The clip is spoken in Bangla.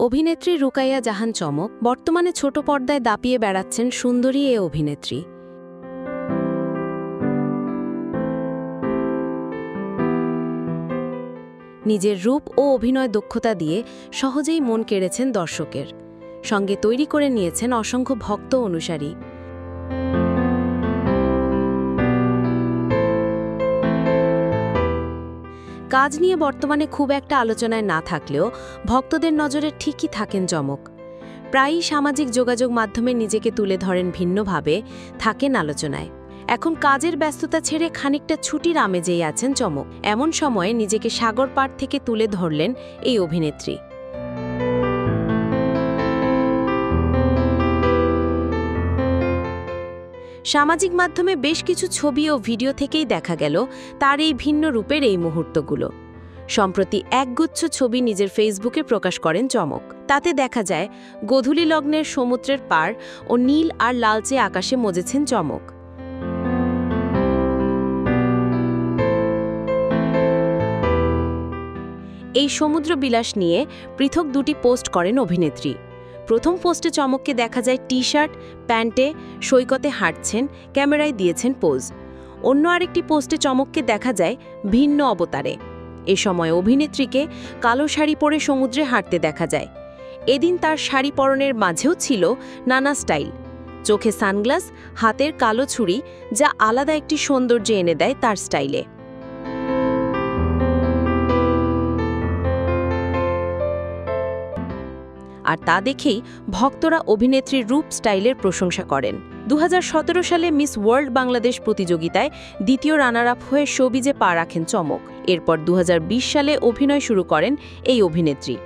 অভিনেত্রী রুকাইয়া জাহান চমক বর্তমানে ছোট পর্দায় দাপিয়ে বেড়াচ্ছেন সুন্দরী এ অভিনেত্রী। নিজের রূপ ও অভিনয় দক্ষতা দিয়ে সহজেই মন কেড়েছেন দর্শকের, সঙ্গে তৈরি করে নিয়েছেন অসংখ্য ভক্ত অনুসারী। কাজ নিয়ে বর্তমানে খুব একটা আলোচনায় না থাকলেও ভক্তদের নজরে ঠিকই থাকেন চমক। প্রায়ই সামাজিক যোগাযোগ মাধ্যমে নিজেকে তুলে ধরেন ভিন্নভাবে, থাকেন আলোচনায়। এখন কাজের ব্যস্ততা ছেড়ে খানিকটা ছুটির আমেজেই আছেন চমক। এমন সময়ে নিজেকে সাগর পাড় থেকে তুলে ধরলেন এই অভিনেত্রী। সামাজিক মাধ্যমে বেশ কিছু ছবি ও ভিডিও থেকেই দেখা গেল তার এই ভিন্ন রূপের এই মুহূর্তগুলো। সম্প্রতি একগুচ্ছ ছবি নিজের ফেসবুকে প্রকাশ করেন চমক। তাতে দেখা যায় গোধূলি লগ্নের সমুদ্রের পাড় ও নীল আর লালচে আকাশে মজেছেন চমক। এই সমুদ্র বিলাস নিয়ে পৃথক দুটি পোস্ট করেন অভিনেত্রী। প্রথম পোস্টে চমককে দেখা যায় টি-শার্ট, প্যান্টে সৈকতে হাঁটছেন, ক্যামেরায় দিয়েছেন পোজ। অন্য আরেকটি পোস্টে চমককে দেখা যায় ভিন্ন অবতারে। এ সময় অভিনেত্রীকে কালো শাড়ি পরে সমুদ্রে হাঁটতে দেখা যায়। এদিন তার শাড়ি পরনের মাঝেও ছিল নানা স্টাইল। চোখে সানগ্লাস, হাতের কালো ছুরি, যা আলাদা একটি সৌন্দর্য এনে দেয় তার স্টাইলে। আর তা দেখেই ভক্তরা অভিনেত্রীর রূপ স্টাইলের প্রশংসা করেন। 2017 সালে মিস ওয়ার্ল্ড বাংলাদেশ প্রতিযোগিতায় দ্বিতীয় রানার আপ হয়ে শোবিজে পা রাখেন চমক। এরপর 2020 সালে অভিনয় শুরু করেন এই অভিনেত্রী।